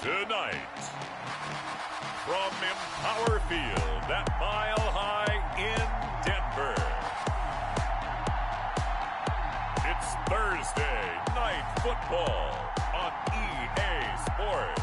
Tonight, from Empower Field at Mile High in Denver, it's Thursday Night Football on EA Sports.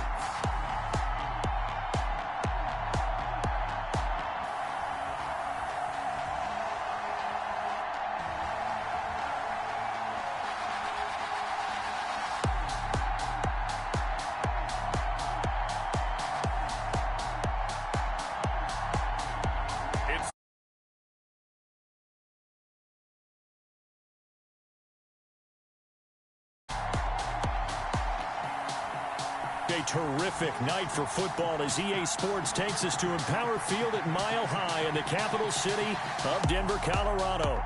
A terrific night for football as EA Sports takes us to Empower Field at Mile High in the capital city of Denver, Colorado.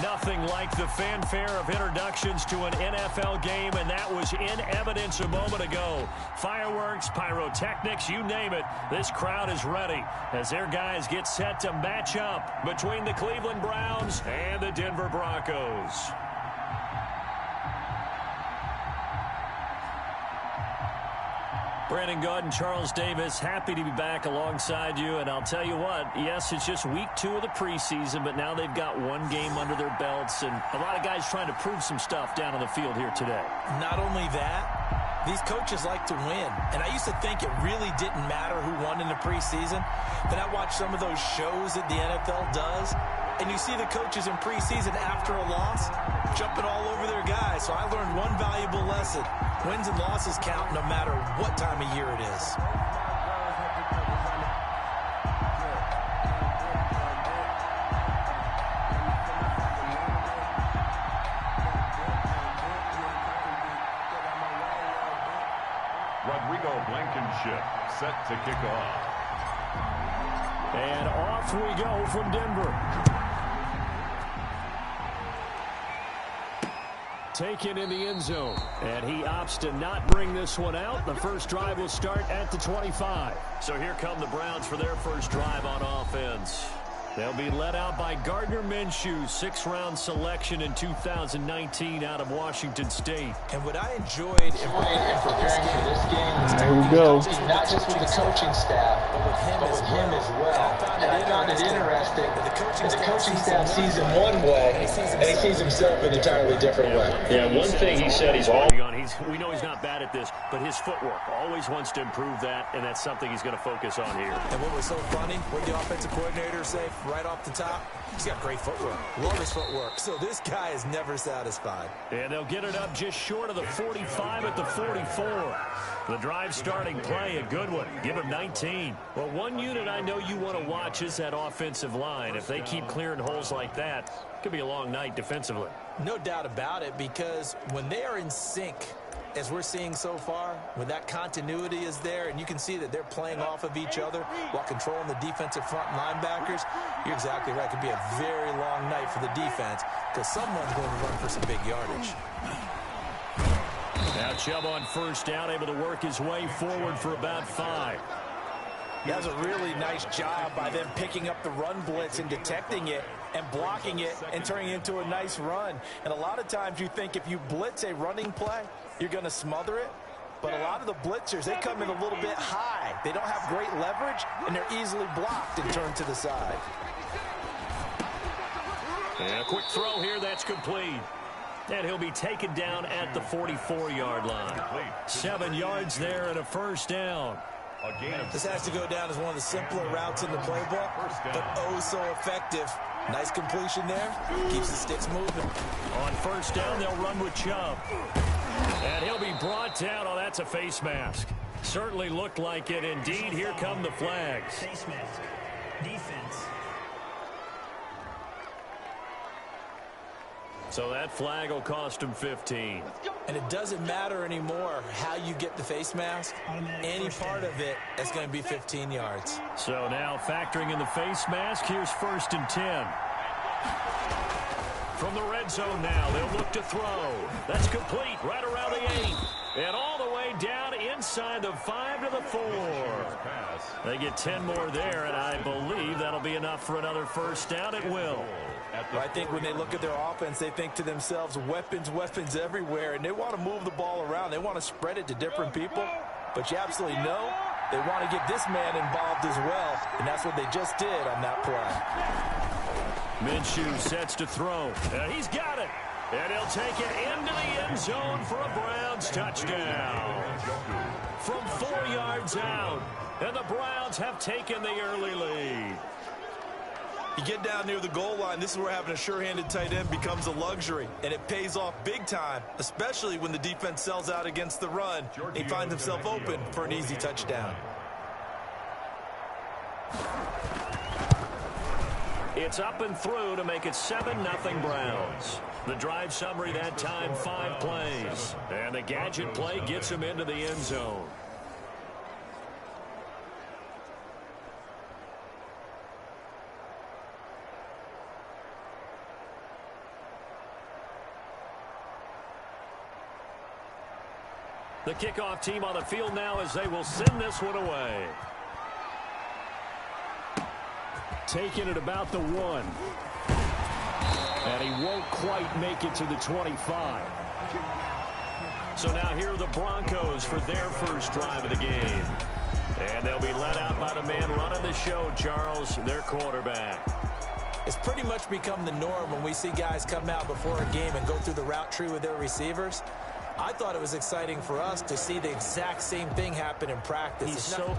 Nothing like the fanfare of introductions to an NFL game, and that was in evidence a moment ago. Fireworks, pyrotechnics, you name it. This crowd is ready as their guys get set to match up between the Cleveland Browns and the Denver Broncos. Brandon Gaud and Charles Davis, happy to be back alongside you. And I'll tell you what, yes, it's just week 2 of the preseason, but now they've got one game under their belts. And a lot of guys trying to prove some stuff down on the field here today. Not only that, these coaches like to win. And I used to think it really didn't matter who won in the preseason. Then I watched some of those shows that the NFL does. And you see the coaches in preseason after a loss jumping all over their guys. So I learned one valuable lesson. Wins and losses count no matter what time of year it is. Rodrigo Blankenship set to kick off. And off we go from Denver. Taken in the end zone. And he opts to not bring this one out. The first drive will start at the 25. So here come the Browns for their first drive on offense. They'll be led out by Gardner Minshew, 6th-round selection in 2019 out of Washington State. And what I enjoyed in preparing for this game is not just with the coaching staff, but with him as well. And I found it interesting that the coaching staff sees him one way, and he sees himself an entirely different way. Yeah, one thing he said he's all on. We know he's not bad at this, but his footwork always wants to improve that, and that's something he's going to focus on here. And what was so funny, what the offensive coordinator said right off the top, he's got great footwork. Love his footwork. So this guy is never satisfied. And they'll get it up just short of the 45 at the 44. The drive starting play, a good one. Give him 19. Well, one unit I know you want to watch is that offensive line. If they keep clearing holes like that, it could be a long night defensively. No doubt about it, because when they are in sync, as we're seeing so far, when that continuity is there and you can see that they're playing off of each other while controlling the defensive front linebackers, you're exactly right. It could be a very long night for the defense because someone's going to run for some big yardage. Now Chubb on first down, able to work his way forward for about 5. That was a really nice job by them picking up the run blitz and detecting it and blocking it and turning it into a nice run. And a lot of times you think if you blitz a running play, you're going to smother it. But a lot of the blitzers, they come in a little bit high. They don't have great leverage, and they're easily blocked and turned to the side. And a quick throw here, that's complete. And he'll be taken down at the 44-yard line. 7 yards there and a first down. This has to go down as one of the simpler routes in the playbook, but oh so effective. Nice completion there. Keeps the sticks moving. On first down, they'll run with Chubb. And he'll be brought down. Oh, that's a face mask. Certainly looked like it. Indeed, here come the flags. Face mask. Defense. So that flag will cost him 15. And it doesn't matter anymore how you get the face mask. Any part of it is going to be 15 yards. So now factoring in the face mask, here's 1st and 10. From the red zone now, they'll look to throw. That's complete right around the 8. And all the way down inside the 5 to the 4. They get 10 more there, and I believe that'll be enough for another first down. It will. I think when they look at their offense, they think to themselves, weapons, weapons everywhere, and they want to move the ball around. They want to spread it to different people. but you absolutely know they want to get this man involved as well, and that's what they just did on that play. Minshew sets to throw, and he's got it. And he'll take it into the end zone for a Browns touchdown. From 4 yards out, and the Browns have taken the early lead. You get down near the goal line, this is where having a sure-handed tight end becomes a luxury, and it pays off big time, especially when the defense sells out against the run. He finds himself open for an easy touchdown. It's up and through to make it 7-0 Browns. The drive summary that time, 5 plays. And the gadget play gets him into the end zone. The kickoff team on the field now as they will send this one away. Taking it about the 1. And he won't quite make it to the 25. So now here are the Broncos for their first drive of the game. And they'll be let out by the man running the show, Charles, their quarterback. It's pretty much become the norm when we see guys come out before a game and go through the route tree with their receivers. I thought it was exciting for us to see the exact same thing happen in practice.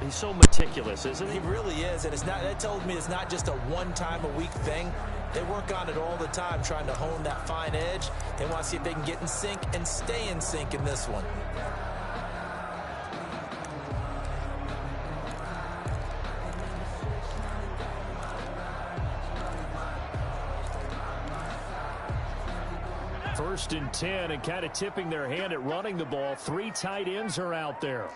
He's so meticulous, isn't he? He really is, and that tells me it's not just a one-time-a-week thing. They work on it all the time, trying to hone that fine edge. They want to see if they can get in sync and stay in sync in this one. First and 10, and kind of tipping their hand at running the ball. 3 tight ends are out there.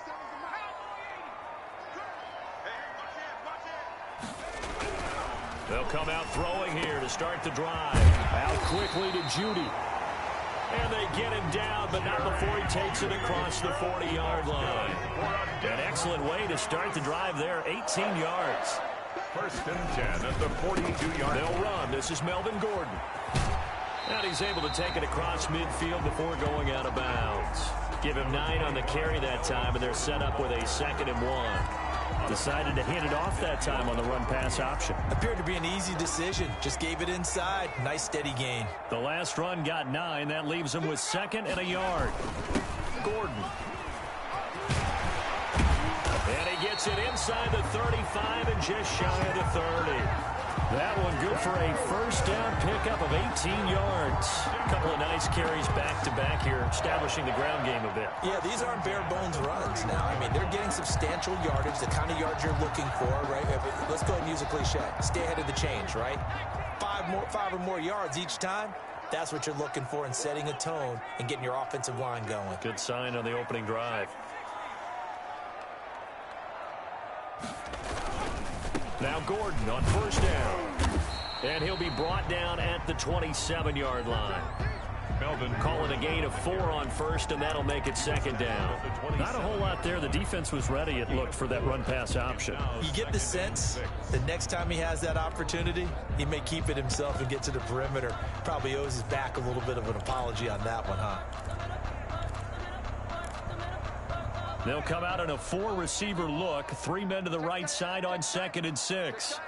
They'll come out throwing here to start the drive. Out quickly to Judy. And they get him down, but not before he takes it across the 40-yard line. An excellent way to start the drive there, 18 yards. First and 10 at the 42-yard. They'll run. This is Melvin Gordon. And he's able to take it across midfield before going out of bounds. Give him 9 on the carry that time, and they're set up with a 2nd and 1. Decided to hand it off that time on the run-pass option. Appeared to be an easy decision. Just gave it inside. Nice steady gain. The last run got 9. That leaves him with 2nd and a yard. Gordon. And he gets it inside the 35 and just shy of the 30. That one good for a first down pickup of 18 yards. A couple of nice carries back-to-back here, establishing the ground game a bit. Yeah, these aren't bare-bones runs now. I mean, they're getting substantial yardage, the kind of yards you're looking for, right? Let's go ahead and use a cliche. Stay ahead of the change, right? 5 or more yards each time. That's what you're looking for in setting a tone and getting your offensive line going. Good sign on the opening drive. Now Gordon on first down. And he'll be brought down at the 27-yard line. Melvin calling a gain of 4 on first, and that'll make it 2nd down. Not a whole lot there. The defense was ready, it looked, for that run-pass option. You get the sense the next time he has that opportunity, he may keep it himself and get to the perimeter. Probably owes his back a little bit of an apology on that one, huh? They'll come out in a 4-receiver look. 3 men to the right side on 2nd and 6.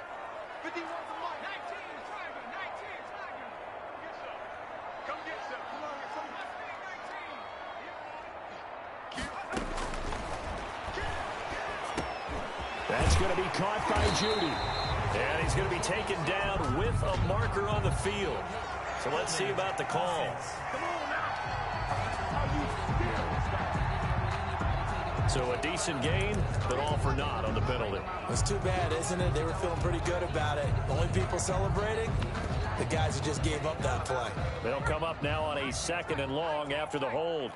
That's going to be caught by Judy. And he's going to be taken down with a marker on the field. So let's see about the call. So a decent gain, but all for naught on the penalty. It's too bad, isn't it? They were feeling pretty good about it. Only people celebrating, the guys who just gave up that play. They'll come up now on a 2nd and long after the hold.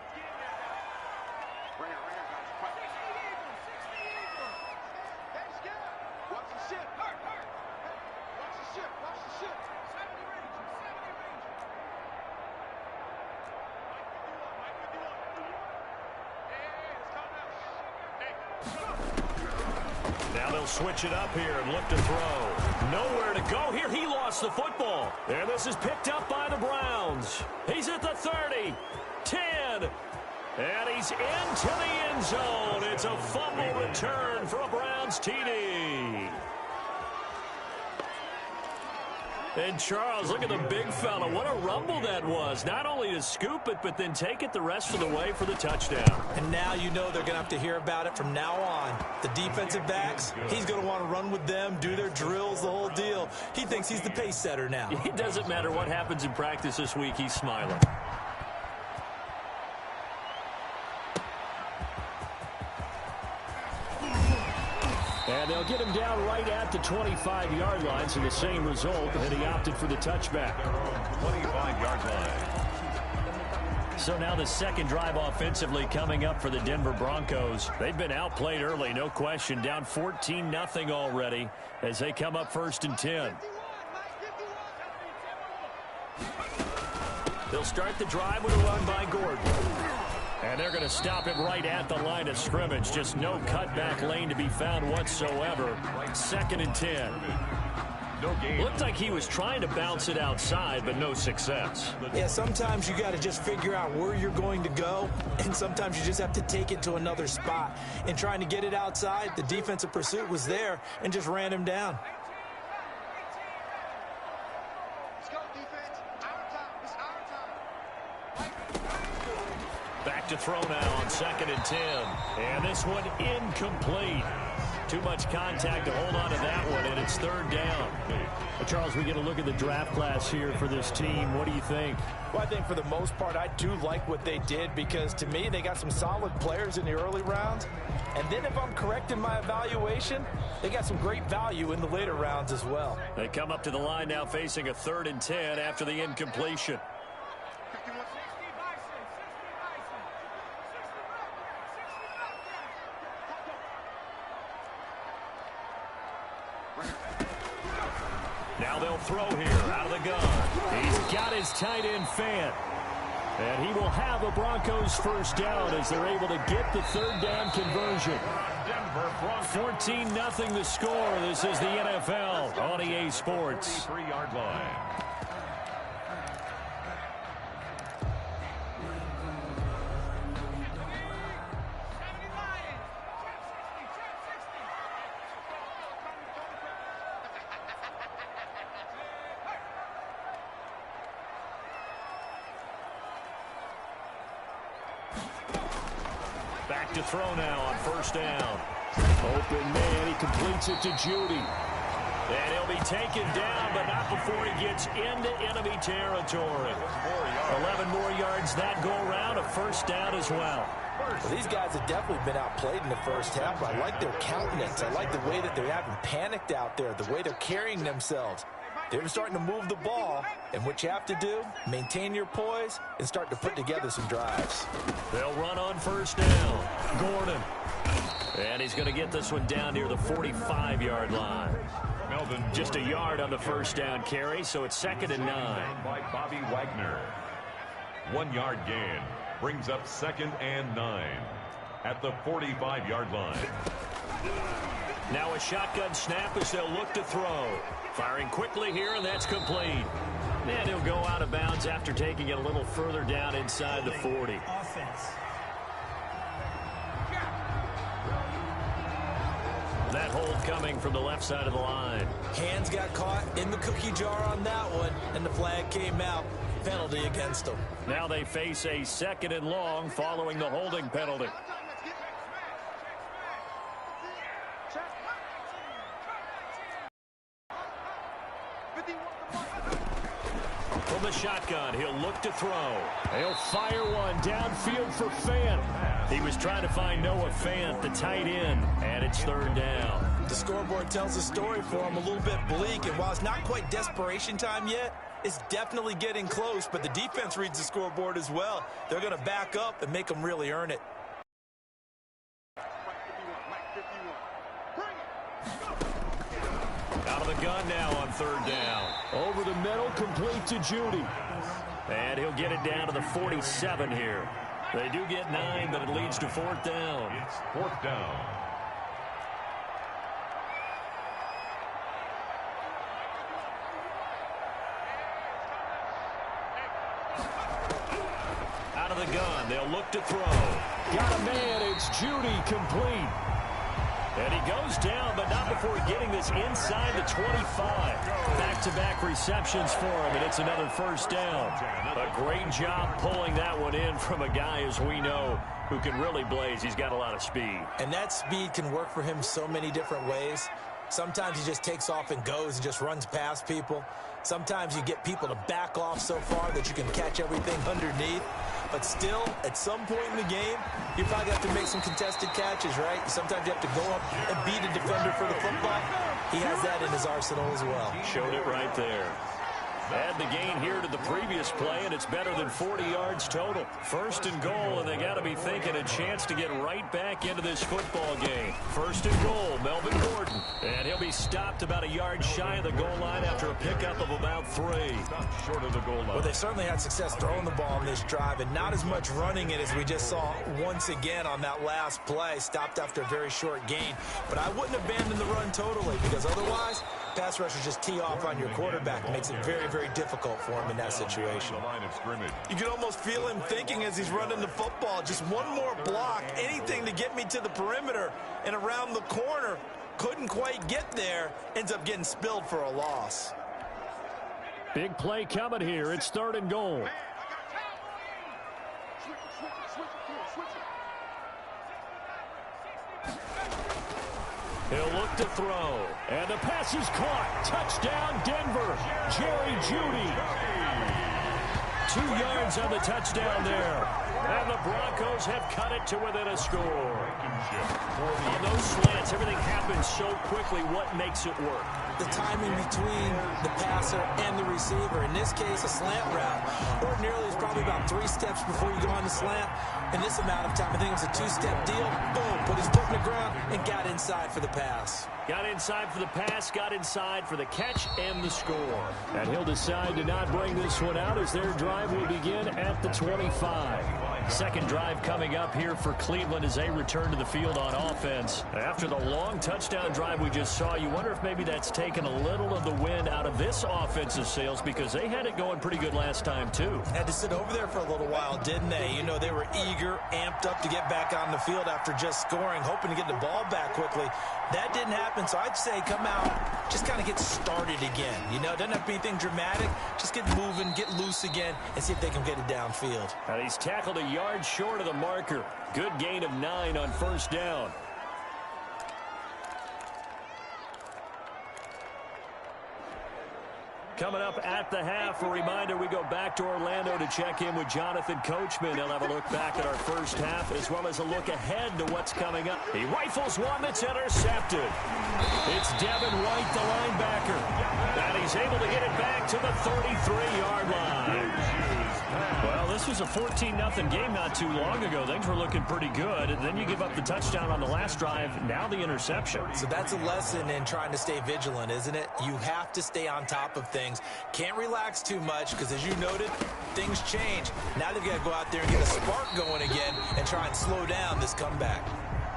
Now they'll switch it up here and look to throw. Nowhere to go here. He lost the football. And this is picked up by the Browns. He's at the 30, 10, And he's into the end zone. It's a fumble return for a Browns TD. And Charles, look at the big fella. What a rumble that was. Not only to scoop it, but then take it the rest of the way for the touchdown. And now you know they're going to have to hear about it from now on. The defensive backs, he's going to want to run with them, do their drills, the whole deal. He thinks he's the pace setter now. It doesn't matter what happens in practice this week. He's smiling. And they'll get him down right at the 25-yard line, so the same result, and he opted for the touchback. 25-yard line. So now the second drive offensively coming up for the Denver Broncos. They've been outplayed early, no question, down 14-0 already as they come up 1st and 10. They'll start the drive with a run by Gordon. And they're going to stop him right at the line of scrimmage. Just no cutback lane to be found whatsoever. 2nd and 10. No gain. Looked like he was trying to bounce it outside, but no success. Yeah, sometimes you got to just figure out where you're going to go, and sometimes you just have to take it to another spot. In trying to get it outside, the defensive pursuit was there and just ran him down. Back to throw now on 2nd and 10. And this one incomplete. Too much contact to hold on to that one, and it's 3rd down. Charles, we get a look at the draft class here for this team. What do you think? Well, I think for the most part, I do like what they did because, to me, they got some solid players in the early rounds. And then if I'm correct in my evaluation, they got some great value in the later rounds as well. They come up to the line now facing a 3rd and 10 after the incompletion. Now they'll throw here out of the gun. He's got his tight end Fant. And he will have a Broncos 1st down as they're able to get the 3rd down conversion. 14-0 the score. This is the NFL on EA Sports. 3-yard line. Back to throw now on 1st down. Open man, he completes it to Judy. And he'll be taken down, but not before he gets into enemy territory. 11 more yards that go around, a 1st down as well. Well, these guys have definitely been outplayed in the 1st half. I like their countenance. I like the way that they haven't panicked out there, the way they're carrying themselves. They're starting to move the ball, and what you have to do, maintain your poise and start to put together some drives. They'll run on 1st down. Gordon. And he's going to get this one down near the 45-yard line. Melvin just a yard on the 1st down carry, so it's 2nd and 9. By Bobby Wagner. 1-yard gain brings up 2nd and 9 at the 45-yard line. Now a shotgun snap as they'll look to throw. Firing quickly here, and that's complete. And he'll go out of bounds after taking it a little further down inside the 40. Offense. That hold coming from the left side of the line. Hands got caught in the cookie jar on that one, and the flag came out. Penalty against them. Now they face a 2nd and long following the holding penalty. From the shotgun, he'll look to throw. He'll fire one downfield for Fant. He was trying to find Noah Fant, the tight end, and it's 3rd down. The scoreboard tells a story for him, a little bit bleak, and while it's not quite desperation time yet, it's definitely getting close, but the defense reads the scoreboard as well. They're going to back up and make them really earn it. Out of the gun now on 3rd down. Over the middle, complete to Judy. And he'll get it down to the 47 here. They do get 9, but it leads to 4th down. It's 4th down. Out of the the gun. They'll look to throw. Got a man. It's Judy, complete. And he goes down, but not before getting this inside the 25. Back-to-back receptions for him, and it's another first down. A great job pulling that one in from a guy, as we know, who can really blaze. He's got a lot of speed. And that speed can work for him so many different ways. Sometimes he just takes off and goes and just runs past people. Sometimes you get people to back off so far that you can catch everything underneath. But still, at some point in the game, you probably have to make some contested catches, right? Sometimes you have to go up and beat a defender for the football. He has that in his arsenal as well. Showed it right there. Add the gain here to the previous play, and it's better than 40 yards total. First and goal, and they got to be thinking a chance to get right back into this football game. First and goal, Melvin Gordon. And he'll be stopped about a yard shy of the goal line after a pickup of about 3. Short of the goal line. Well, they certainly had success throwing the ball in this drive, and not as much running it as we just saw once again on that last play. Stopped after a very short gain. But I wouldn't abandon the run totally, because otherwise, pass rushers just tee off on your quarterback. It makes it very, very difficult for him in that situation. You can almost feel him thinking as he's running the football. Just one more block, anything to get me to the perimeter and around the corner. Couldn't quite get there. Ends up getting spilled for a loss. Big play coming here. It's third and goal. He'll look to throw. And the pass is caught. Touchdown, Denver. Jerry Jeudy. 2 yards on the touchdown there. And the Broncos have cut it to within a score. On those slants, everything happens so quickly. What makes it work? The timing between the passer and the receiver. In this case, a slant route. Ordinarily, it's probably about 3 steps before you go on the slant. In this amount of time, I think it was a 2-step deal. Boom, put his foot in the ground and got inside for the pass. Got inside for the pass, got inside for the catch and the score. And he'll decide to not bring this one out as their drive will begin at the 25. Second drive coming up here for Cleveland as they return to the field on offense. After the long touchdown drive we just saw, you wonder if maybe that's taken a little of the wind out of this offensive sails, because they had it going pretty good last time too. Had to sit over there for a little while, didn't they? You know, they were eager, amped up to get back on the field after just scoring, hoping to get the ball back quickly. That didn't happen, so I'd say come out, just kind of get started again. You know, it doesn't have to be anything dramatic. Just get moving, get loose again, and see if they can get it downfield. And he's tackled a yard short of the marker. Good gain of 9 on first down. Coming up at the half, a reminder, we go back to Orlando to check in with Jonathan Coachman. He'll have a look back at our first half as well as a look ahead to what's coming up. He rifles one that's intercepted. It's Devin White, the linebacker. And he's able to get it back to the 33-yard line. Well, this was a 14-0 game not too long ago. Things were looking pretty good. And then you give up the touchdown on the last drive, now the interception. So that's a lesson in trying to stay vigilant, isn't it? You have to stay on top of things. Can't relax too much because, as you noted, things change. Now they've got to go out there and get a spark going again and try and slow down this comeback.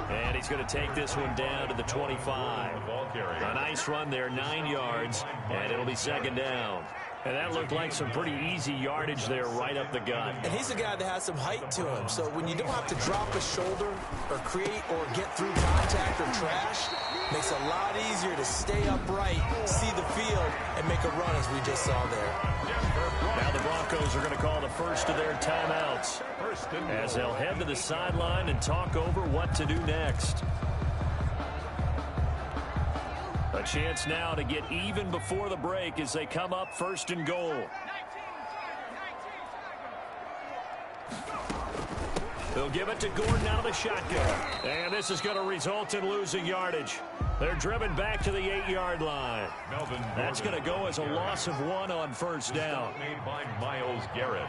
And he's going to take this one down to the 25. A nice run there, 9 yards, and it'll be second down. And that looked like some pretty easy yardage there right up the gut. And he's a guy that has some height to him. So when you don't have to drop a shoulder or create or get through contact or trash, makes it a lot easier to stay upright, see the field, and make a run as we just saw there. Now the Broncos are going to call the first of their timeouts as they'll head to the sideline and talk over what to do next. A chance now to get even before the break as they come up first and goal. They'll give it to Gordon out of the shotgun. And this is going to result in losing yardage. They're driven back to the 8-yard line. That's going to go as a loss of 1 on first down. Made by Myles Garrett.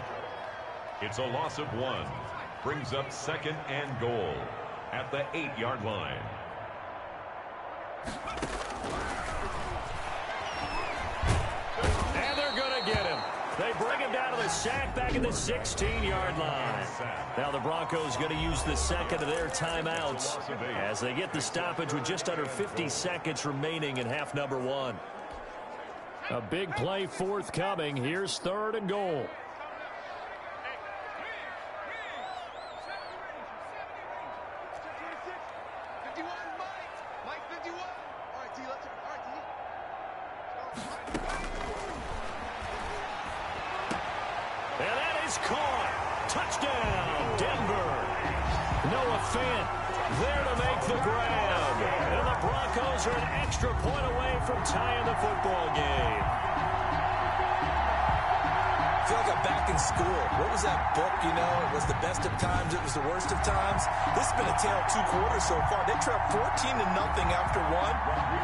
It's a loss of 1. Brings up second and goal at the 8-yard line. And they're going to get him. They bring him down to the sack back at the 16-yard line. Now the Broncos going to use the second of their timeouts as they get the stoppage with just under 50 seconds remaining in half number 1. A big play forthcoming. Here's third and goal. And that is caught. Touchdown, Denver. Noah Fant there to make the grab. And the Broncos are an extra point away from tying the football game. I feel like I'm back in school. What was that book, you know? It was the best of times. It was the worst of times. This has been a tale of 2 quarters so far. They trapped 14-0 after 1.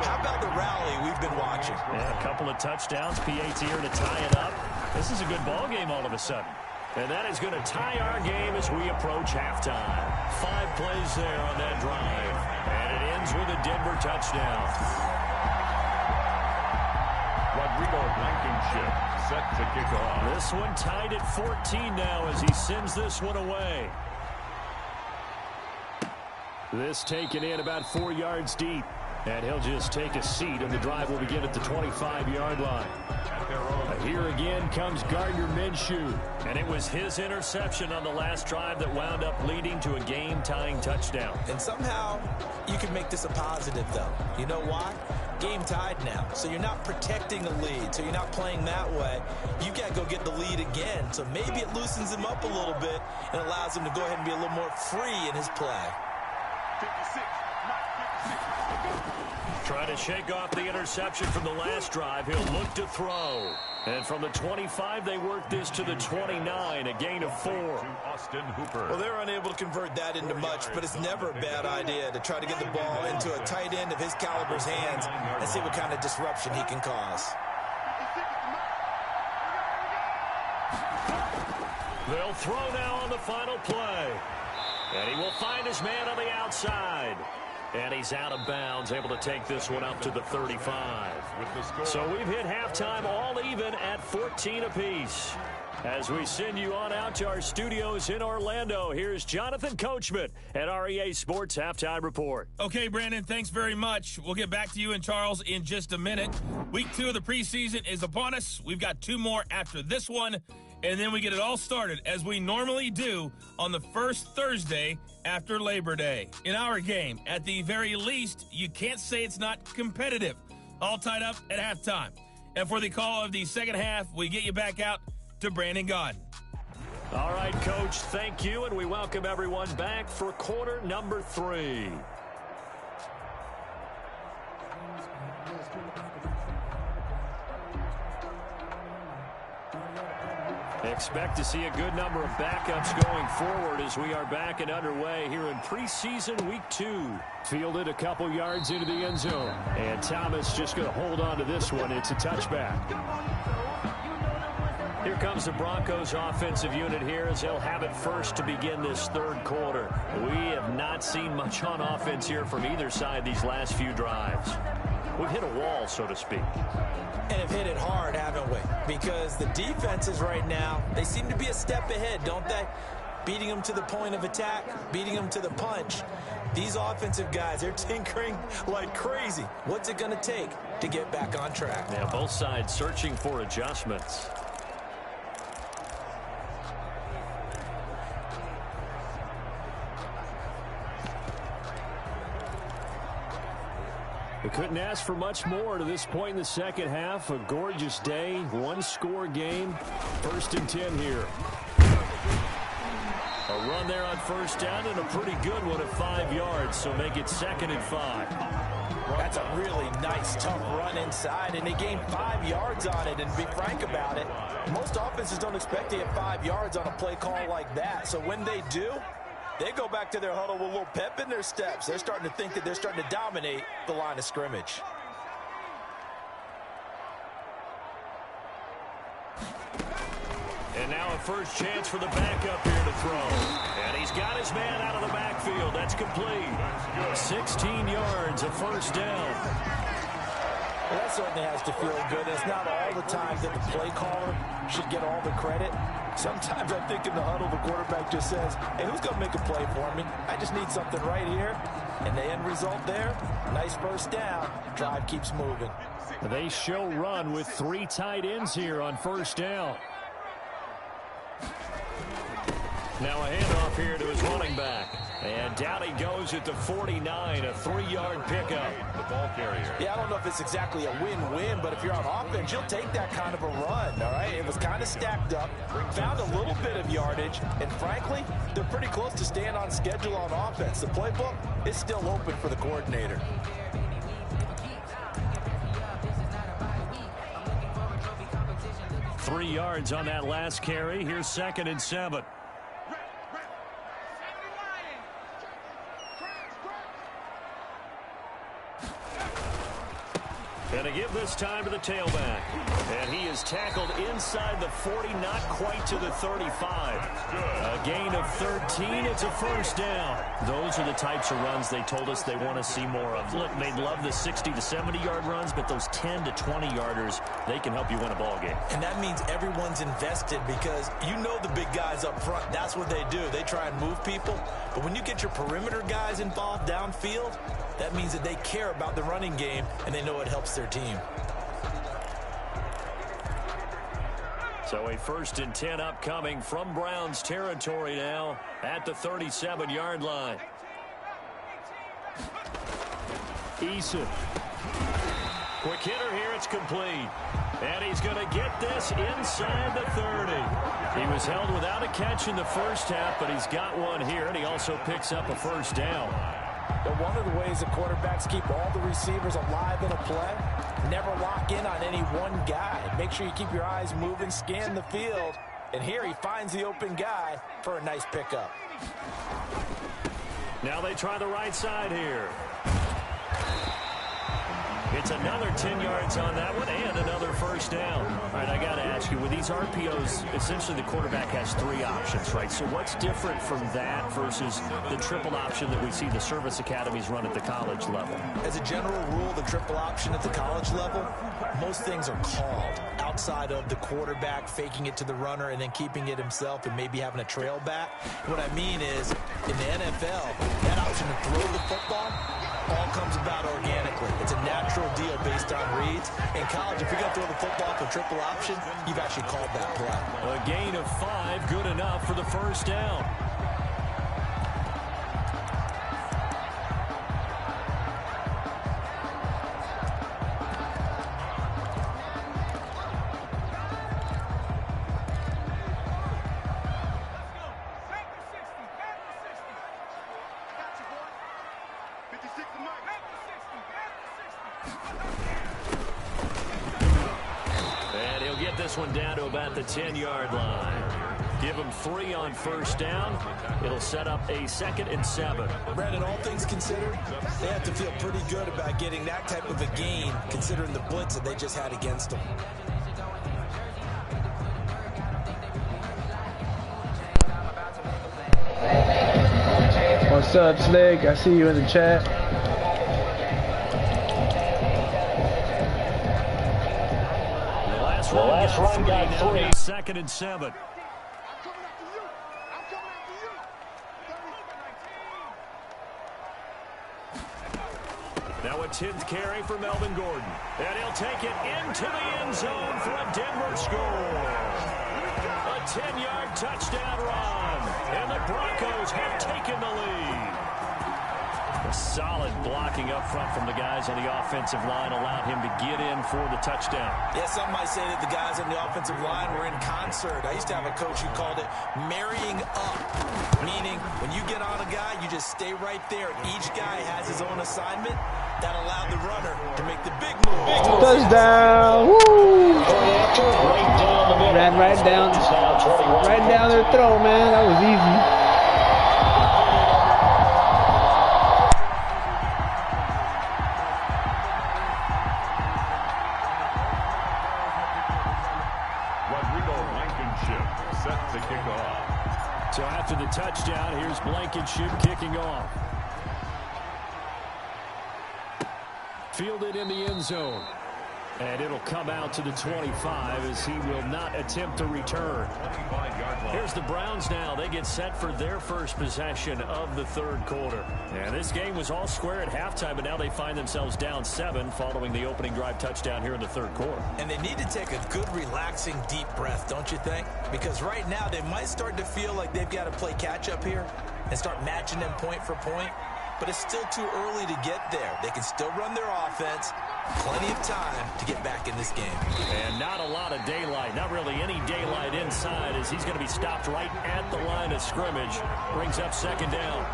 How about the rally we've been watching? Yeah, a couple of touchdowns. PAT here to tie it up. This is a good ball game all of a sudden. And that is going to tie our game as we approach halftime. 5 plays there on that drive. And it ends with a Denver touchdown. Rodrigo Blankenship set to kick off. This one tied at 14 now as he sends this one away. This taken in about 4 yards deep. And he'll just take a seat, and the drive will begin at the 25-yard line. Here again comes Gardner Minshew. And it was his interception on the last drive that wound up leading to a game-tying touchdown. And somehow you can make this a positive, though. You know why? Game tied now. So you're not protecting a lead. So you're not playing that way. You got to go get the lead again. So maybe it loosens him up a little bit and allows him to go ahead and be a little more free in his play. 56, not 56. Trying to shake off the interception from the last drive. He'll look to throw. And from the 25, they work this to the 29, a gain of 4. Austin Hooper. Well, they're unable to convert that into much, but it's never a bad idea to try to get the ball into a tight end of his caliber's hands and see what kind of disruption he can cause. They'll throw now on the final play. And he will find his man on the outside. And he's out of bounds, able to take this one up to the 35. So we've hit halftime all even at 14 apiece. As we send you on out to our studios in Orlando, here's Jonathan Coachman at REA Sports Halftime Report. Okay, Brandon, thanks very much. We'll get back to you and Charles in just a minute. Week 2 of the preseason is upon us. We've got 2 more after this one, and then we get it all started, as we normally do, on the first Thursday after Labor Day. In our game, at the very least, you can't say it's not competitive. All tied up at halftime. And for the call of the second half, we get you back out to Brandon Gaudin. All right, Coach, thank you, and we welcome everyone back for quarter number 3. Expect to see a good number of backups going forward as we are back and underway here in preseason week 2. Fielded a couple yards into the end zone. And Thomas just going to hold on to this one. It's a touchback. Here comes the Broncos offensive unit here as they'll have it first to begin this third quarter. We have not seen much on offense here from either side these last few drives. We've hit a wall, so to speak. And have hit it hard, haven't we? Because the defenses right now, they seem to be a step ahead, don't they? Beating them to the point of attack, beating them to the punch. These offensive guys, they're tinkering like crazy. What's it going to take to get back on track? Yeah, both sides searching for adjustments. We couldn't ask for much more to this point in the second half. A gorgeous day, one-score game. 1st and 10 here. A run there on first down and a pretty good one at 5 yards, so make it 2nd and 5. That's a really nice, tough run inside, and they gained 5 yards on it. And to be frank about it, most offenses don't expect to get 5 yards on a play call like that. So when they do, they go back to their huddle with a little pep in their steps. They're starting to think that they're starting to dominate the line of scrimmage. And now a first chance for the backup here to throw. And he's got his man out of the backfield. That's complete. 16 yards, a first down. Well, that certainly has to feel good. It's not all the time that the play caller should get all the credit. Sometimes I think in the huddle, the quarterback just says, hey, who's going to make a play for me? I just need something right here. And the end result there, nice first down. Drive keeps moving. They show run with 3 tight ends here on first down. Now a handoff here to his running back. And down he goes at the 49, a 3-yard pickup. The ball carrier. Yeah, I don't know if it's exactly a win-win, but if you're on offense, you'll take that kind of a run, all right? It was kind of stacked up, found a little bit of yardage, and frankly, they're pretty close to staying on schedule on offense. The playbook is still open for the coordinator. Three yards on that last carry. Here's 2nd and 7. And a give this time to the tailback. And he is tackled inside the 40, not quite to the 35. A gain of 13. It's a first down. Those are the types of runs they told us they want to see more of. Look, they love the 60 to 70-yard runs, but those 10 to 20-yarders, they can help you win a ball game. And that means everyone's invested because you know the big guys up front. That's what they do. They try and move people. But when you get your perimeter guys involved downfield, that means that they care about the running game, and they know it helps their team. So a 1st and 10 upcoming from Browns territory now at the 37-yard line. Eason. Quick hitter here, it's complete. And he's going to get this inside the 30. He was held without a catch in the first half, but he's got one here, and he also picks up a first down. But one of the ways the quarterbacks keep all the receivers alive in a play, never lock in on any one guy. Make sure you keep your eyes moving, scan the field. And here he finds the open guy for a nice pickup. Now they try the right side here. It's another 10 yards on that one and another first down. All right, I got to ask you, with these RPOs, essentially the quarterback has 3 options, right? So what's different from that versus the triple option that we see the service academies run at the college level? As a general rule, the triple option at the college level, most things are called outside of the quarterback faking it to the runner and then keeping it himself and maybe having a trail back. What I mean is, in the NFL, that option to throw the football all comes about organically. It's a natural deal based on reads. In college, if you're going to throw the football for triple option, you've actually called that play. A gain of 5, good enough for the first down. One down to about the 10-yard line. Give them 3 on first down. It'll set up a 2nd and 7. Brandon, all things considered, they have to feel pretty good about getting that type of a gain, considering the blitz that they just had against them. What's up, Slick? I see you in the chat. The last run got 3. 2nd and 7. Now a 10th carry for Melvin Gordon. And he'll take it into the end zone for a Denver score. A 10-yard touchdown run. And the Broncos have taken the lead. A solid blocking up front from the guys on the offensive line allowed him to get in for the touchdown. Yeah, some might say that the guys on the offensive line were in concert. I used to have a coach who called it marrying up, meaning when you get on a guy, you just stay right there. Each guy has his own assignment. That allowed the runner to make the big move. Touchdown! Woo! Ran right down their throat, man. That was easy. So after the touchdown, here's Blankenship kicking off. Fielded in the end zone. And it'll come out to the 25 as he will not attempt to return. Here's the Browns now. They get set for their first possession of the third quarter. And this game was all square at halftime, but now they find themselves down 7 following the opening drive touchdown here in the third quarter. And they need to take a good, relaxing, deep breath, don't you think? Because right now they might start to feel like they've got to play catch-up here and start matching them point for point. But it's still too early to get there. They can still run their offense. Plenty of time to get back in this game. And not a lot of daylight. Not really any daylight inside as he's going to be stopped right at the line of scrimmage. Brings up second down.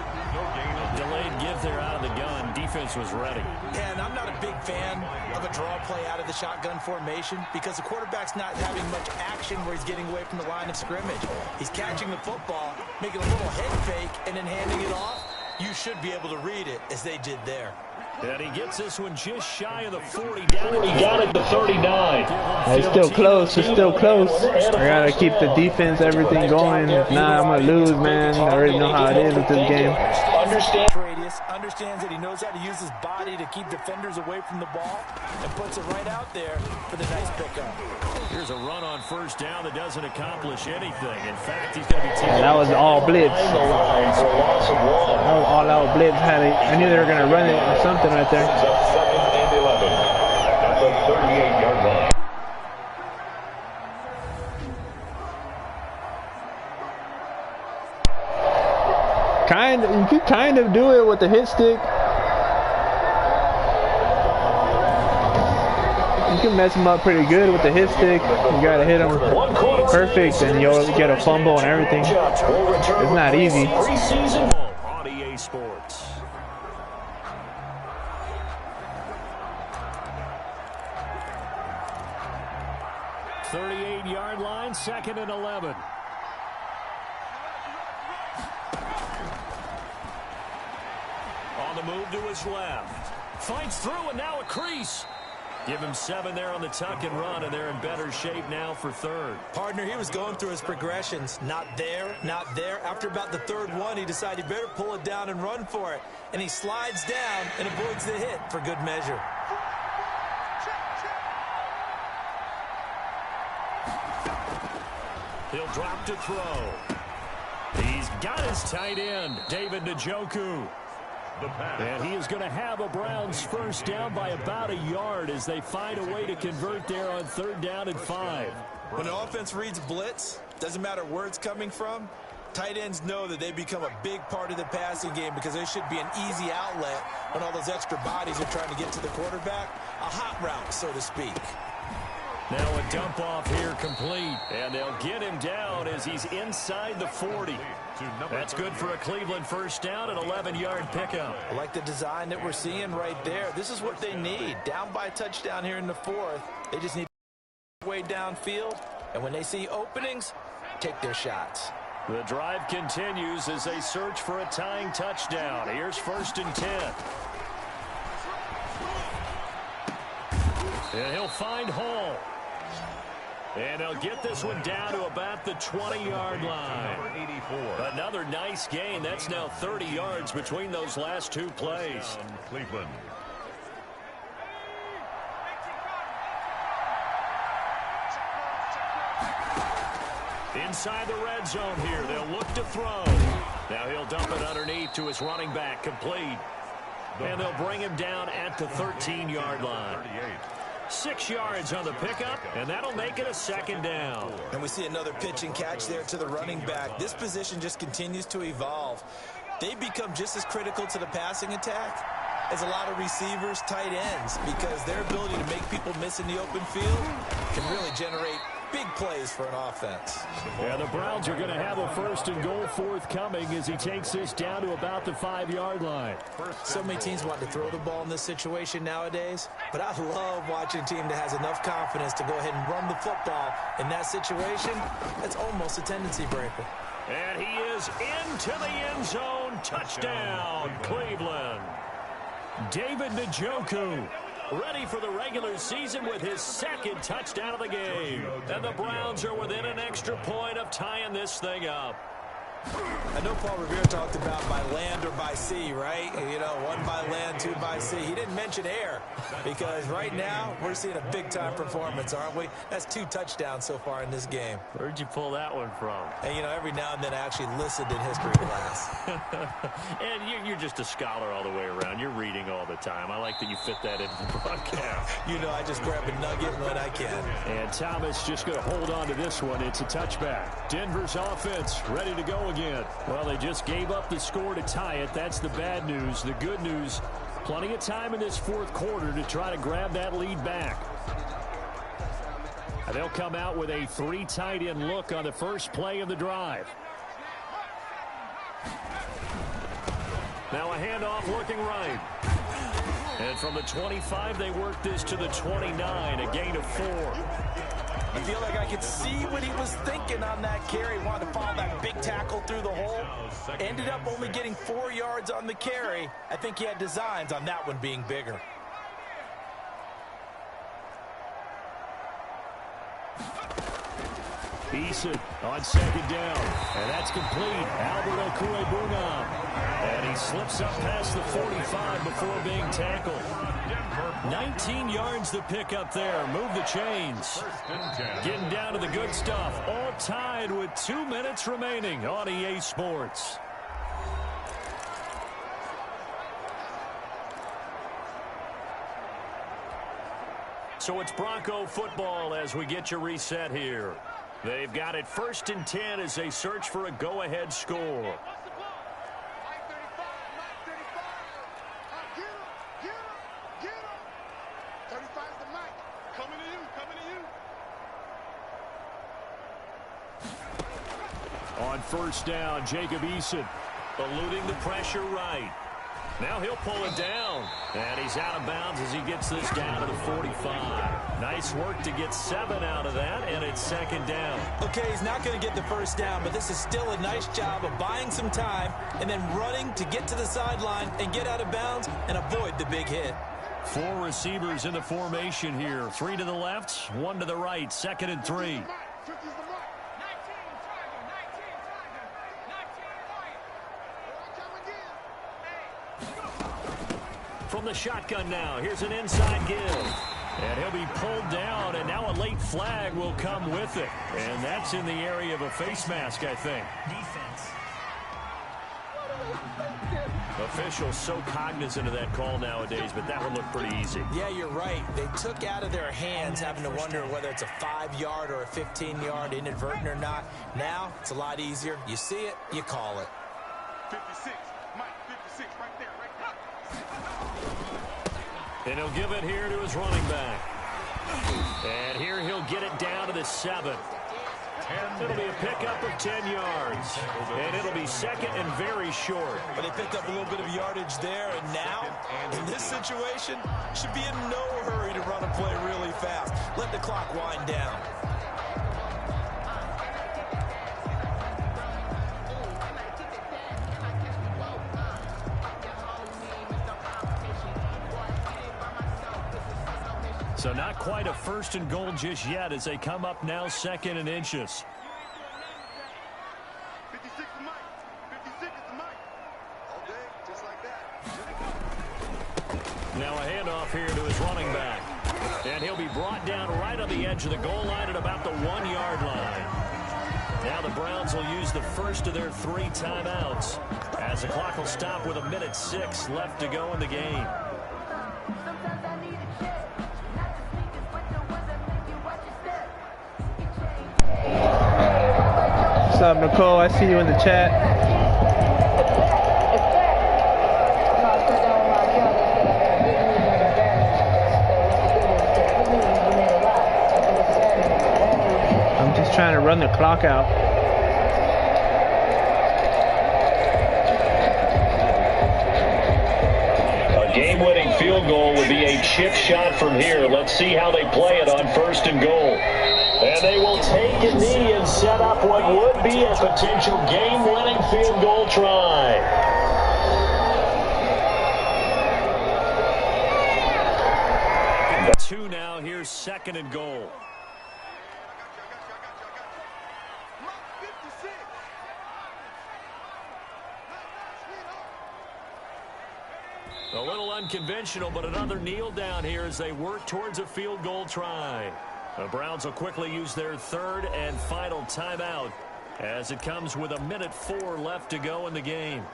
Delayed give there out of the gun. Defense was ready. And I'm not a big fan of a draw play out of the shotgun formation because the quarterback's not having much action where he's getting away from the line of scrimmage. He's catching the football, making a little head fake, and then handing it off. You should be able to read it as they did there. And he gets this one just shy of the 40. Down at the 39. It's still close. It's still close. I got to keep the defense, everything going. If not, I'm going to lose, man. I already know how it is with this game. Understands that he knows how to use his body to keep defenders away from the ball and puts it right out there for the nice pickup. Here's a run on first down that doesn't accomplish anything. In fact, he's going to be taken. Yeah, that was all blitz. That was all out blitz. I knew they were going to run it or something right there. Second and 11 at the 38-yard line. You could kind of do it with the hit stick. You can mess him up pretty good with the hit stick. You gotta hit him perfect, and you'll get a fumble and everything. It's not easy. On EA Sports. .38-yard line, second and 11. On the move to his left. Fights through, and now a crease. Give him 7 there on the tuck and run, and they're in better shape now for third. Partner, he was going through his progressions. Not there, not there. After about the third one, he decided he better pull it down and run for it. And he slides down and avoids the hit for good measure. He'll drop to throw. He's got his tight end, David Njoku. And he is going to have a Browns first down by about a yard as they find a way to convert there on third down and 5. When the offense reads blitz, doesn't matter where it's coming from, tight ends know that they become a big part of the passing game because there should be an easy outlet when all those extra bodies are trying to get to the quarterback. A hot route, so to speak. Now a dump off here complete, and they'll get him down as he's inside the 40. That's good for a Cleveland first down, an 11-yard pickup. I like the design that we're seeing right there. This is what they need. Down by a touchdown here in the 4th. They just need to way downfield, and when they see openings, take their shots. The drive continues as they search for a tying touchdown. Here's first and 10. And he'll find Hall. And they'll get this one down to about the 20-yard line. Another nice gain. That's now 30 yards between those last 2 plays. Cleveland. Inside the red zone here. They'll look to throw. Now he'll dump it underneath to his running back. Complete. And they'll bring him down at the 13-yard line. 6 yards on the pickup, and that'll make it a second down. And we see another pitch and catch there to the running back. This position just continues to evolve. They become just as critical to the passing attack as a lot of receivers, tight ends, because their ability to make people miss in the open field can really generate big plays for an offense. Yeah, the Browns are going to have a first and goal forthcoming as he takes this down to about the 5-yard line. So many teams want to throw the ball in this situation nowadays, but I love watching a team that has enough confidence to go ahead and run the football in that situation. That's almost a tendency breaker. And he is into the end zone. Touchdown, Cleveland. David Njoku ready for the regular season with his second touchdown of the game. And the Browns are within an extra point of tying this thing up. I know Paul Revere talked about by land or by sea, right? You know, one by land, two by sea. He didn't mention air because right now we're seeing a big-time performance, aren't we? That's 2 touchdowns so far in this game. Where'd you pull that one from? And, you know, every now and then I actually listened in history class. And you're just a scholar all the way around. You're reading all the time. I like that you fit that into the broadcast. You know, I just grab a nugget when I can. And Thomas just going to hold on to this one. It's a touchback. Denver's offense ready to go again. Well, they just gave up the score to tie it. That's the bad news. The good news, plenty of time in this fourth quarter to try to grab that lead back. And they'll come out with a 3 tight end look on the first play of the drive. Now a handoff looking right. And from the 25, they work this to the 29, a gain of 4. I feel like I could see what he was thinking on that carry. Wanted to follow that big tackle through the hole. Ended up only getting 4 yards on the carry. I think he had designs on that one being bigger. Eason on second down. And that's complete. Albert Okwuegbunam. And he slips up past the 45 before being tackled. 19 yards to pick up there. Move the chains. Getting down to the good stuff. All tied with 2 minutes remaining on EA Sports. So it's Bronco football as we get you reset here. They've got it 1st and 10 as they search for a go-ahead score. On first down, Jacob Eason eluding the pressure right. Now he'll pull it down. And he's out of bounds as he gets this down to the 45. Nice work to get 7 out of that, and it's 2nd down. Okay, he's not going to get the first down, but this is still a nice job of buying some time and then running to get to the sideline and get out of bounds and avoid the big hit. 4 receivers in the formation here. 3 to the left, 1 to the right. 2nd and 3. From the shotgun now, here's an inside give. And he'll be pulled down, and now a late flag will come with it. And that's in the area of a face mask, I think. Defense. Officials so cognizant of that call nowadays, but that one looked pretty easy. Yeah, you're right. They took out of their hands having to wonder whether it's a 5-yard or a 15-yard inadvertent or not. Now, it's a lot easier. You see it, you call it. 56, Mike, 56, right there, right there. And he'll give it here to his running back. And here he'll get it down to the 7. It'll be a pickup of 10 yards. And it'll be 2nd and very short. But they picked up a little bit of yardage there, and now, in this situation, should be in no hurry to run a play really fast. Let the clock wind down. So not quite a 1st and goal just yet as they come up now 2nd and inches. 56 to Mike. 56 to Mike. All day, just like that. Now a handoff here to his running back. And he'll be brought down right on the edge of the goal line at about the 1-yard line. Now the Browns will use the first of their 3 timeouts as the clock will stop with 1:06 left to go in the game. What's up, Nicole? I see you in the chat. I'm just trying to run the clock out. A game-winning field goal would be a chip shot from here. Let's see how they play it on 1st and goal. And they will take a knee and set up what would be a potential game-winning field goal try. Two now, here's 2nd and goal. A little unconventional, but another kneel down here as they work towards a field goal try. The Browns will quickly use their third and final timeout as it comes with 1:04 left to go in the game.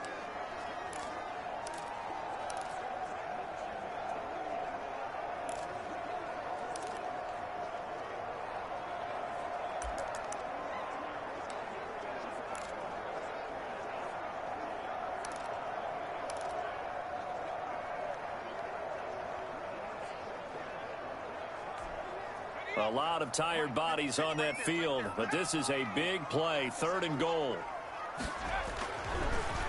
A lot of tired bodies on that field, but this is a big play, 3rd and goal.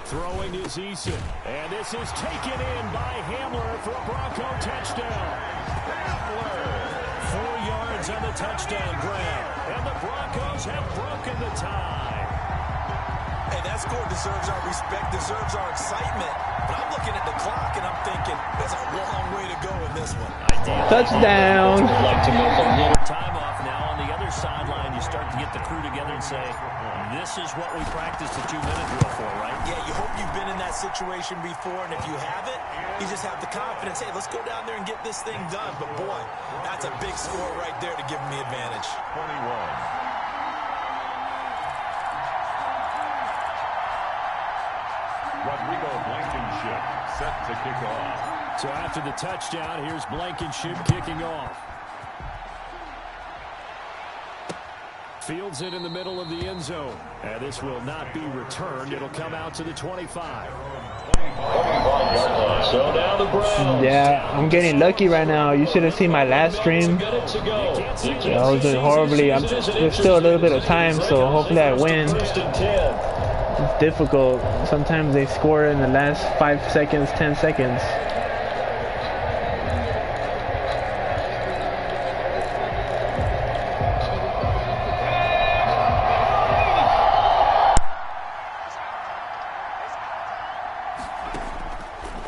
Throwing is Eason, and this is taken in by Hamler for a Bronco touchdown. Hamler, 4 yards on the touchdown grab, and the Broncos have broken the tie. Hey, that score deserves our respect, deserves our excitement. But I'm looking at the clock, and I'm thinking, there's a long way to go in this one. Touchdown. Time off now on the other sideline. You start to get the crew together and say, this is what we practiced the 2-minute drill for, right? Yeah, you hope you've been in that situation before, and if you haven't, you just have the confidence, hey, let's go down there and get this thing done. But, boy, that's a big score right there to give them the advantage. 21. Rodrigo Blankenship set to kick off. So after the touchdown, here's Blankenship kicking off. Fields it in the middle of the end zone. And this will not be returned. It'll come out to the 25. So now the Browns. Yeah, I'm getting lucky right now. You should have seen my last stream. I was doing horribly. There's still a little bit of time, so hopefully I win. It's difficult. Sometimes they score in the last 5 seconds, 10 seconds.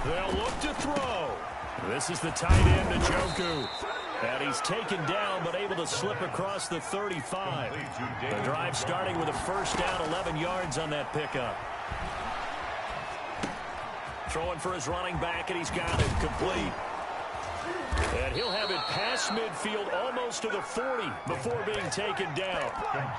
They'll look to throw. This is the tight end, Njoku. And he's taken down, but able to slip across the 35. The drive starting with a first down, 11 yards on that pickup. Throwing for his running back, and he's got it complete. And he'll have it past midfield, almost to the 40 before being taken down.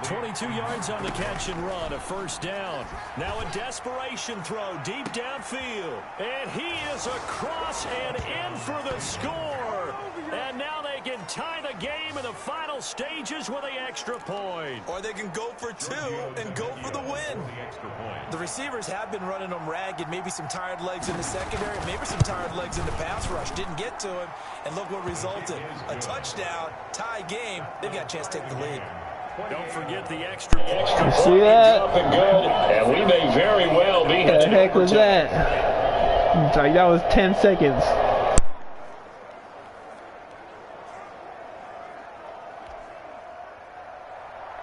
22 yards on the catch and run, a first down. Now a desperation throw deep downfield. And he is across and in for the score. And now they can tie the game in the final stages with the extra point. Or they can go for 2 and go for the win. The receivers have been running them ragged. Maybe some tired legs in the secondary. Maybe some tired legs in the pass rush. Didn't get to him. And look what resulted. A touchdown, tie game. They've got a chance to take the lead. Don't forget the extra point. See that? And we may very well be. What the heck was that? It's like that was 10 seconds.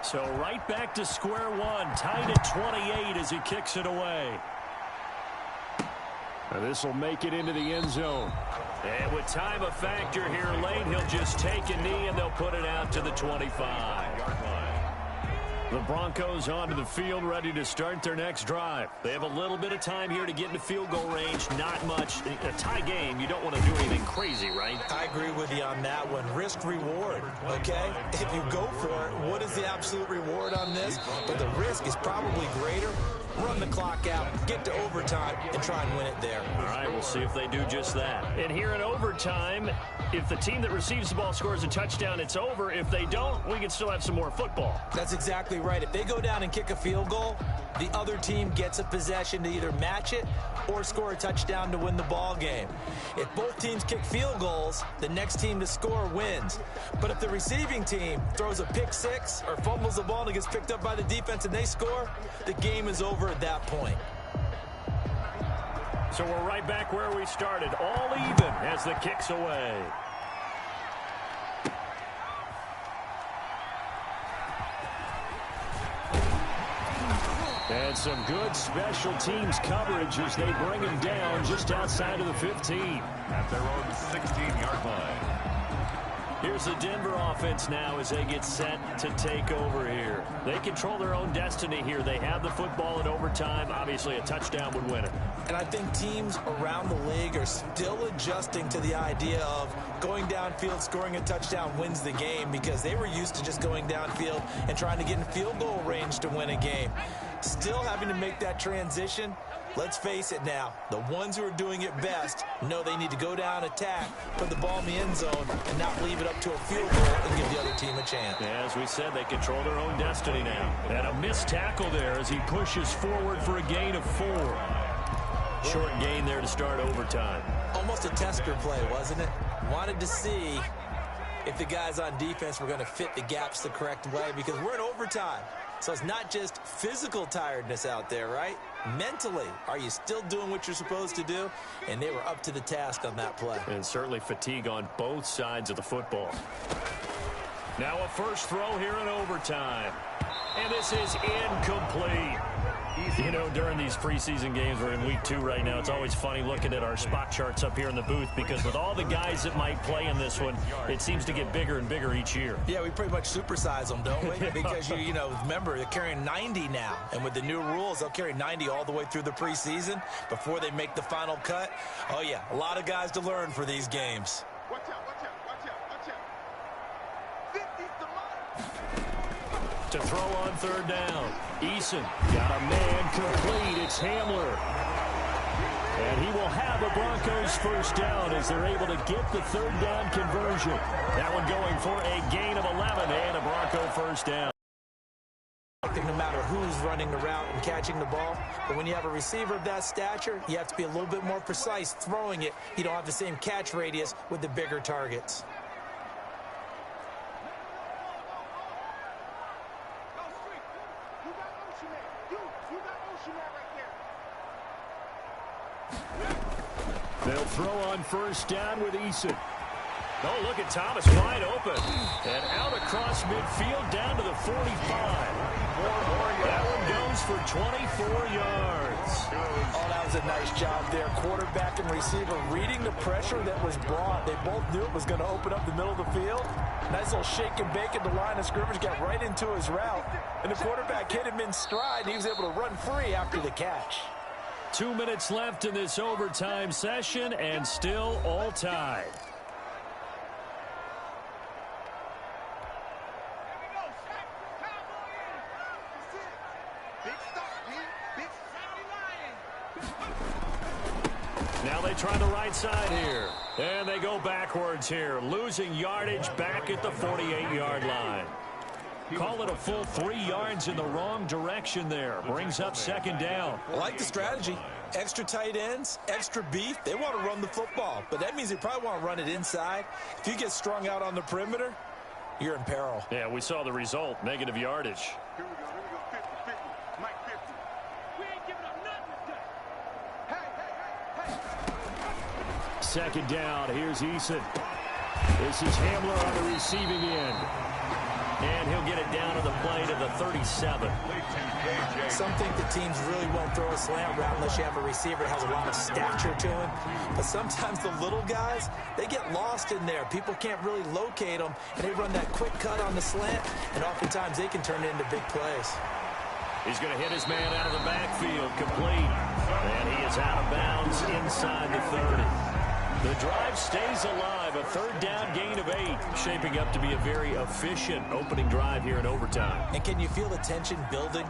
So right back to square one, tied at 28 as he kicks it away. And this will make it into the end zone. And with time a factor here late, he'll just take a knee and they'll put it out to the 25. The Broncos onto the field, ready to start their next drive. They have a little bit of time here to get into field goal range. Not much. A tie game, you don't want to do anything crazy, right? I agree with you on that one. Risk reward, okay? If you go for it, what is the absolute reward on this? But the risk is probably greater. Run the clock out, get to overtime, and try and win it there. All right, we'll see if they do just that. And here in overtime, if the team that receives the ball scores a touchdown, it's over. If they don't, we can still have some more football. That's exactly right. If they go down and kick a field goal, the other team gets a possession to either match it or score a touchdown to win the ball game. If both teams kick field goals, the next team to score wins. But if the receiving team throws a pick six or fumbles the ball and it gets picked up by the defense and they score, the game is over at that point. So we're right back where we started, all even as the kick's away. And some good special teams coverage as they bring him down just outside of the 15. At their own 16-yard line. Here's Here's the Denver offense now as they get set to take over here. They control their own destiny here. They have the football in overtime. Obviously, a touchdown would win it. And I think teams around the league are still adjusting to the idea of going downfield, scoring a touchdown wins the game, because they were used to just going downfield and trying to get in field goal range to win a game. Still having to make that transition. Let's face it now, the ones who are doing it best know they need to go down, attack, put the ball in the end zone, and not leave it up to a field goal and give the other team a chance. As we said, they control their own destiny now. And a missed tackle there as he pushes forward for a gain of 4. Short gain there to start overtime. Almost a tester play, wasn't it? Wanted to see if the guys on defense were going to fit the gaps the correct way, because we're in overtime. So it's not just physical tiredness out there, right? Mentally, are you still doing what you're supposed to do? And they were up to the task on that play. And certainly fatigue on both sides of the football. Now a first throw here in overtime. And this is incomplete. You know, during these preseason games, we're in week 2 right now, it's always funny looking at our spot charts up here in the booth, because with all the guys that might play in this one, it seems to get bigger and bigger each year. Yeah, we pretty much supersize them, don't we? Because, you know, remember, they're carrying 90 now. And with the new rules, they'll carry 90 all the way through the preseason before they make the final cut. Oh, yeah, a lot of guys to learn for these games. Watch out, watch out, watch out, watch out. 50's the mark. To throw on third down. Eason got a man complete. It's Hamler. And he will have a Broncos first down as they're able to get the third down conversion. That one going for a gain of 11 and a Bronco first down. No matter who's running the route and catching the ball, but when you have a receiver of that stature, you have to be a little bit more precise throwing it. You don't have the same catch radius with the bigger targets. They'll throw on first down with Eason. Oh, look at Thomas wide open. And out across midfield down to the 45. That one goes for 24 yards. Oh, that was a nice job there. Quarterback and receiver reading the pressure that was brought. They both knew it was going to open up the middle of the field. Nice little shake and bake at the line of scrimmage, got right into his route. And the quarterback hit him in stride, and he was able to run free after the catch. 2 minutes left in this overtime session, and still all tied. Now they try the right side here. And they go backwards here, losing yardage back at the 48-yard line. Call it a full 3 yards in the wrong direction there. Brings up second down. I like the strategy. Extra tight ends, extra beef. They want to run the football, but that means they probably want to run it inside. If you get strung out on the perimeter, you're in peril. Yeah, we saw the result, negative yardage. Here we go, 50, 50. Mike 50. We ain't giving up nothing today. Hey. Second down, here's Eason. This is Hamler on the receiving end. And he'll get it down to the play to the 37. Some think the teams really won't throw a slant route unless you have a receiver that has a lot of stature to him. But sometimes the little guys, they get lost in there. People can't really locate them, and they run that quick cut on the slant, and oftentimes they can turn it into big plays. He's going to hit his man out of the backfield, complete. And he is out of bounds inside the 30. The drive stays alive, a third down gain of 8, shaping up to be a very efficient opening drive here in overtime. And can you feel the tension building?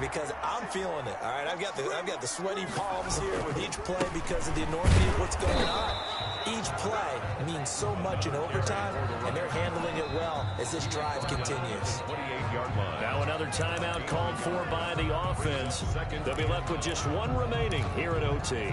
Because I'm feeling it. All right, I've got the sweaty palms here with each play because of the enormity of what's going on. Each play means so much in overtime, and they're handling it well as this drive continues. 28-yard line. Now another timeout called for by the offense. They'll be left with just one remaining here at OT.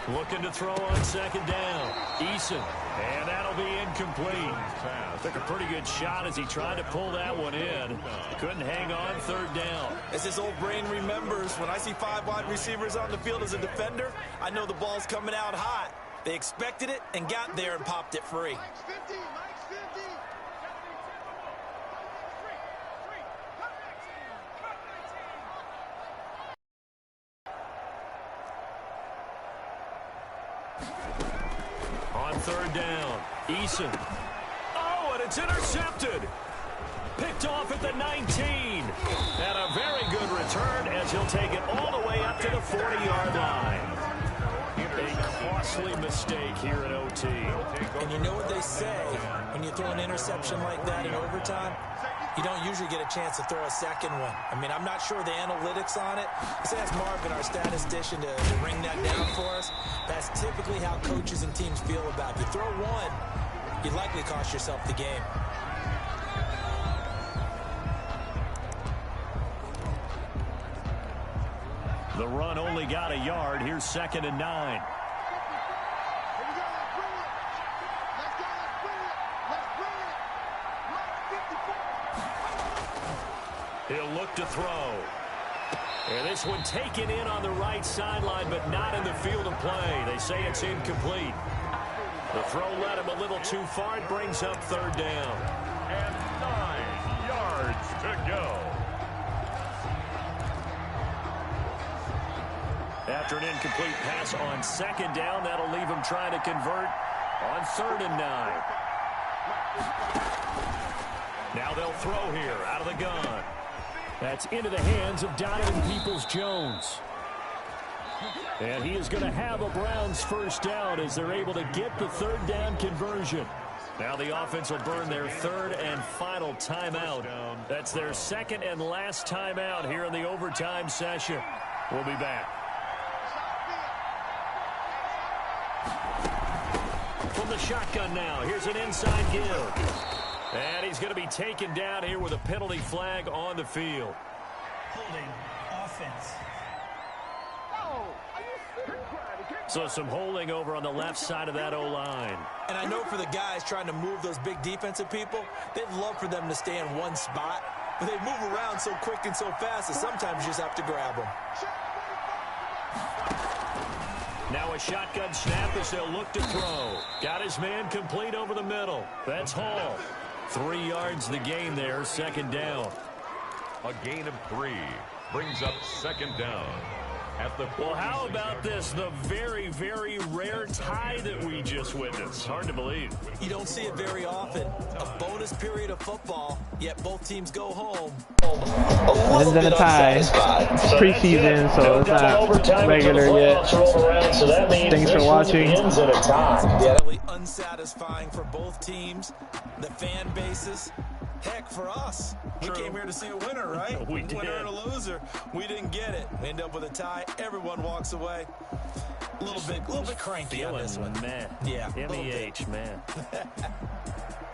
Looking to throw on second down. Eason. And that'll be incomplete. Took a pretty good shot as he tried to pull that one in. Couldn't hang on third down. As his old brain remembers, when I see 5 wide receivers on the field as a defender, I know the ball's coming out hot. They expected it and got there and popped it free. On third down, Eason. Oh, and it's intercepted. Picked off at the 19. And a very good return as he'll take it all the way up to the 40-yard line. A costly mistake here at OT. And you know what they say, when you throw an interception like that in overtime, you don't usually get a chance to throw a second one. I mean, I'm not sure the analytics on it. Let's ask Marvin, our statistician, to ring that down for us. That's typically how coaches and teams feel about it. If you throw one, you likely cost yourself the game. The run only got a yard. Here's 2nd and 9. He'll look to throw. And this one taken in on the right sideline, but not in the field of play. They say it's incomplete. The throw led him a little too far. It brings up third down. And 9 yards to go. After an incomplete pass on second down, that'll leave him trying to convert on 3rd and 9. Now they'll throw here out of the gun. That's into the hands of Donovan Peoples-Jones. And he is going to have a Browns first down as they're able to get the 3rd down conversion. Now the offense will burn their 3rd and final timeout. That's their 2nd and last timeout here in the overtime session. We'll be back. From the shotgun now, here's an inside give. And he's going to be taken down here with a penalty flag on the field. Holding offense. So some holding over on the left side of that O-line. And I know for the guys trying to move those big defensive people, they'd love for them to stay in one spot. But they move around so quick and so fast that sometimes you just have to grab them. Now a shotgun snap as they'll look to throw. Got his man complete over the middle. That's Hall. 3 yards the gain there, 2nd down. A gain of 3 brings up 2nd down. At the well, how about this? The very, very rare tie that we just witnessed. Hard to believe. You don't see it very often. A bonus period of football, yet both teams go home. This is a tie. It's preseason, so it's not regular yet. Thanks for watching. Really unsatisfying for both teams, the fan bases. Heck, for us, we came here to see a winner, right? We did. Winner and a loser. We didn't get it. We end up with a tie. Everyone walks away. A little bit cranky on this one. Man. Yeah. MEH, man.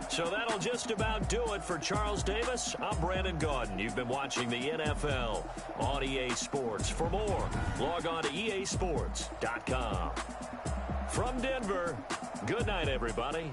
So that'll just about do it for Charles Davis. I'm Brandon Gaudin. You've been watching the NFL on EA Sports. For more, log on to easports.com. From Denver, good night, everybody.